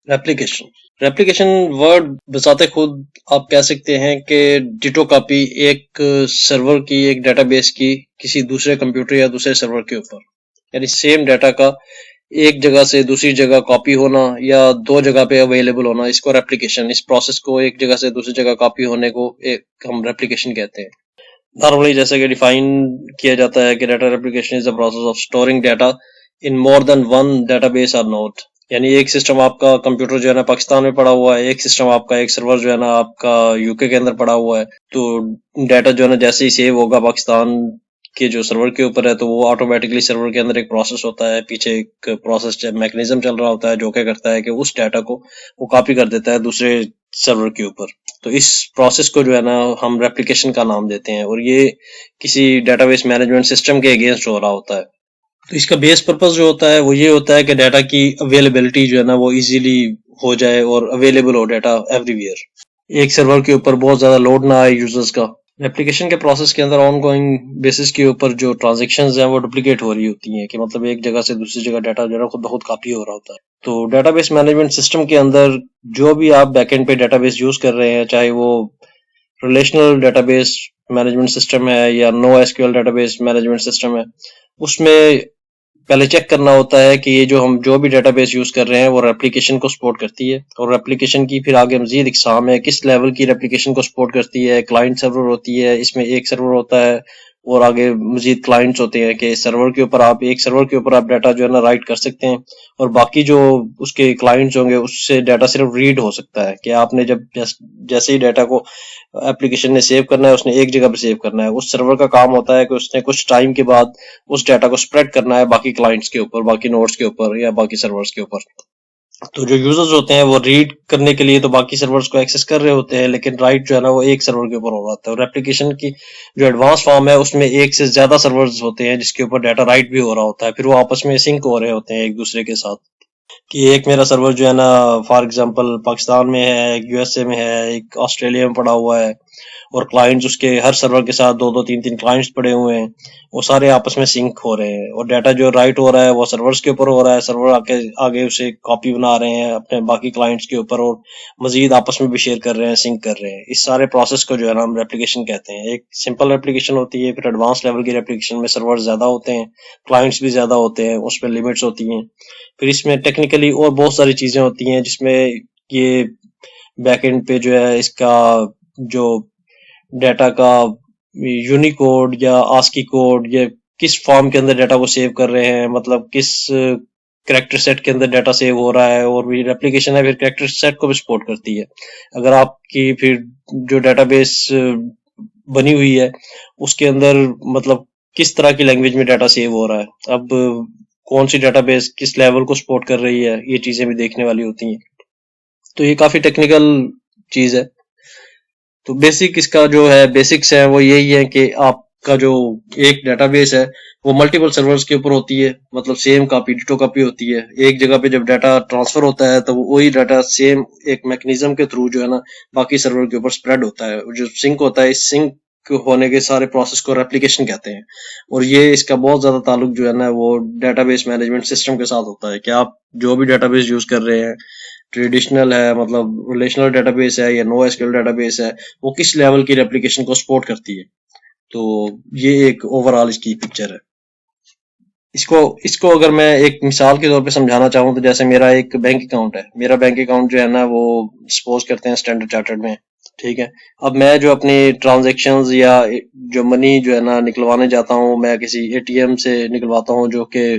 Replication replication word बजाते खुद आप कह सकते हैं कि डिटो कॉपी एक सर्वर की, एक डेटाबेस की किसी दूसरे कंप्यूटर या दूसरे सर्वर के ऊपर, यानी सेम डाटा का एक जगह से दूसरी जगह कॉपी होना या दो जगह पे अवेलेबल होना, इसको रेप्लिकेशन, इस प्रोसेस को एक जगह से दूसरी जगह कॉपी होने को एक हम रेप्लिकेशन कहते हैं। नॉर्मली जैसे कि डिफाइन किया जाता है कि data replication is the process of storing data in more than one database और नोड, यानी एक सिस्टम आपका कंप्यूटर जो है ना पाकिस्तान में पड़ा हुआ है, एक सिस्टम आपका, एक सर्वर जो है ना आपका यूके के अंदर पड़ा हुआ है, तो डाटा जो है ना जैसे ही सेव होगा पाकिस्तान के जो सर्वर के ऊपर है तो वो ऑटोमेटिकली सर्वर के अंदर एक प्रोसेस होता है, पीछे एक प्रोसेस मैकेनिज्म चल रहा होता है जो क्या करता है कि उस डाटा को वो कॉपी कर देता है दूसरे सर्वर के ऊपर। तो इस प्रोसेस को जो है ना हम रेप्लिकेशन का नाम देते हैं, और ये किसी डेटाबेस मैनेजमेंट सिस्टम के अगेंस्ट हो रहा होता है। तो इसका बेस पर्पस जो होता है वो ये होता है कि डाटा की अवेलेबिलिटी जो है ना वो इजीली हो जाए और अवेलेबल हो डाटा एवरीवेयर, एक सर्वर के ऊपर बहुत ज्यादा लोड ना आए यूजर्स का। एप्लीकेशन के प्रोसेस के अंदर ऑन गोइंग बेसिस के ऊपर जो ट्रांजेक्शन्स हैं वो डुप्लीकेट हो रही होती हैं, कि मतलब एक जगह से दूसरी जगह डाटा जो है खुद ब खुद कॉपी हो रहा होता है। तो डेटाबेस मैनेजमेंट सिस्टम के अंदर जो भी आप बैकएंड पे डेटाबेस यूज कर रहे हैं, चाहे वो रिलेशनल डेटाबेस मैनेजमेंट सिस्टम है या no SQL database management system है, उसमें पहले चेक करना होता है कि ये जो भी डेटाबेस यूज कर रहे हैं वो रेप्लिकेशन को सपोर्ट करती है, और रेप्लिकेशन की फिर आगे मजीद इकसाम है, किस लेवल की रेप्लिकेशन को सपोर्ट करती है। क्लाइंट सर्वर होती है, इसमें एक सर्वर होता है और आगे मजीद क्लाइंट्स होते हैं कि सर्वर के ऊपर आप, एक सर्वर के ऊपर आप डाटा जो है ना राइट कर सकते हैं, और बाकी जो उसके क्लाइंट्स होंगे उससे डाटा सिर्फ रीड हो सकता है, कि आपने जब जैसे ही डाटा को एप्लीकेशन ने सेव करना है उसने एक जगह पे सेव करना है। उस सर्वर का काम होता है कि उसने कुछ टाइम के बाद उस डाटा को स्प्रेड करना है बाकी क्लाइंट्स के ऊपर, बाकी नोड्स के ऊपर या बाकी सर्वर्स के ऊपर। तो जो यूजर्स होते हैं वो रीड करने के लिए तो बाकी सर्वर्स को एक्सेस कर रहे होते हैं, लेकिन राइट जो है ना वो एक सर्वर के ऊपर हो रहा होता है। और एप्लीकेशन की जो एडवांस फॉर्म है उसमें एक से ज्यादा सर्वर्स होते हैं जिसके ऊपर डाटा राइट भी हो रहा होता है, फिर वो आपस में सिंक हो रहे होते हैं एक दूसरे के साथ। कि एक मेरा सर्वर जो है ना फॉर एग्जांपल पाकिस्तान में है, एक यूएसए में है, एक ऑस्ट्रेलिया में पड़ा हुआ है, और क्लाइंट्स उसके हर सर्वर के साथ दो दो तीन तीन क्लाइंट्स पड़े हुए हैं, वो सारे आपस में सिंक हो रहे हैं, और डाटा जो राइट हो रहा है वो सर्वर्स के ऊपर हो रहा है, सर्वर आके आगे उसे कॉपी बना रहे हैं अपने बाकी क्लाइंट्स के ऊपर, और मजीद आपस में भी शेयर कर रहे हैं, सिंक कर रहे हैं। इस सारे प्रोसेस को जो है ना हम रेप्लिकेशन कहते हैं। एक सिंपल रेप्लिकेशन होती है, फिर एडवांस लेवल की रेप्लिकेशन में सर्वर ज्यादा होते हैं, क्लाइंट्स भी ज्यादा होते हैं, उसमें लिमिट्स होती हैं। फिर इसमें टेक्निकली और बहुत सारी चीजें होती हैं जिसमें ये बैकएंड पे जो है इसका जो डाटा का यूनिकोड या आस्की कोड या किस फॉर्म के अंदर डाटा को सेव कर रहे हैं, मतलब किस कैरेक्टर सेट के अंदर डाटा सेव हो रहा है, और भी रेप्लिकेशन है फिर कैरेक्टर सेट को भी सपोर्ट करती है। अगर आपकी फिर जो डाटाबेस बनी हुई है उसके अंदर मतलब किस तरह की लैंग्वेज में डाटा सेव हो रहा है, अब कौन सी डाटाबेस किस लेवल को सपोर्ट कर रही है, ये चीजें भी देखने वाली होती हैं। तो ये काफी टेक्निकल चीज है। तो बेसिक इसका जो है बेसिक्स है वो यही है कि आपका जो एक डेटाबेस है वो मल्टीपल सर्वर्स के ऊपर होती है, मतलब सेम कॉपी डिटो कॉपी होती है। एक जगह पे जब डाटा ट्रांसफर होता है तो वही डाटा सेम एक मैकेनिज्म के थ्रू जो है ना बाकी सर्वर के ऊपर स्प्रेड होता है। जो सिंक होता है, इस सिंक होने के सारे प्रोसेस को रेप्लिकेशन कहते हैं, और ये इसका बहुत ज्यादा ताल्लुक जो है ना वो डेटाबेस मैनेजमेंट सिस्टम के साथ होता है, कि आप जो भी डेटाबेस यूज कर रहे हैं, ट्रेडिशनल है मतलब रिलेशनल डेटाबेस है या नो एसक्यूएल डेटाबेस है, वो किस लेवल की रेप्लिकेशन को सपोर्ट करती है। तो ये एक ओवरऑल इसकी पिक्चर है। इसको इसको अगर मैं एक मिसाल के तौर पे समझाना चाहूँ तो जैसे मेरा एक बैंक अकाउंट है, मेरा बैंक अकाउंट जो है ना वो सपोज करते हैं स्टैंडर्ड चार्टर्ड में, ठीक है। अब मैं जो अपनी ट्रांजैक्शंस या जो मनी जो है ना निकलवाने जाता हूँ, मैं किसी एटीएम से निकलवाता हूँ जो कि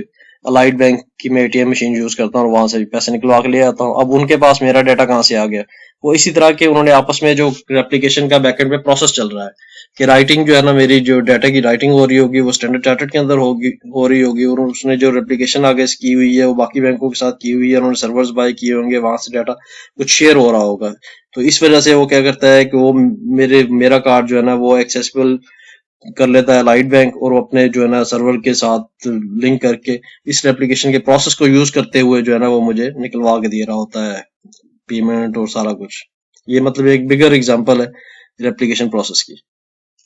अलाइड बैंक की मैं एटीएम मशीन यूज करता हूँ, और वहां से भी पैसे निकलवा के ले आता हूँ। अब उनके पास मेरा डाटा कहाँ से आ गया? वो इसी तरह के उन्होंने आपस में जो रेप्लिकेशन का बैकएंड पे प्रोसेस चल रहा है कि राइटिंग जो है ना, मेरी जो डाटा की राइटिंग हो रही होगी वो स्टैंडर्ड चार्टर्ड के अंदर हो रही होगी, और उसने जो रेप्लिकेशन आगे की हुई है वो बाकी बैंकों के साथ की हुई है, उन्होंने सर्वर्स बाय किए होंगे, वहां से डाटा कुछ शेयर हो रहा होगा। तो इस वजह से वो क्या करता है कि वो मेरा कार्ड जो है ना वो एक्सेसिबल कर लेता है लाइट बैंक, और वो अपने जो है ना सर्वर के साथ लिंक करके इस एप्लीकेशन के प्रोसेस को यूज करते हुए जो है ना वो मुझे निकलवा के दे रहा होता है पेमेंट और सारा कुछ। ये मतलब एक बिगर एग्जांपल है एप्लीकेशन प्रोसेस की।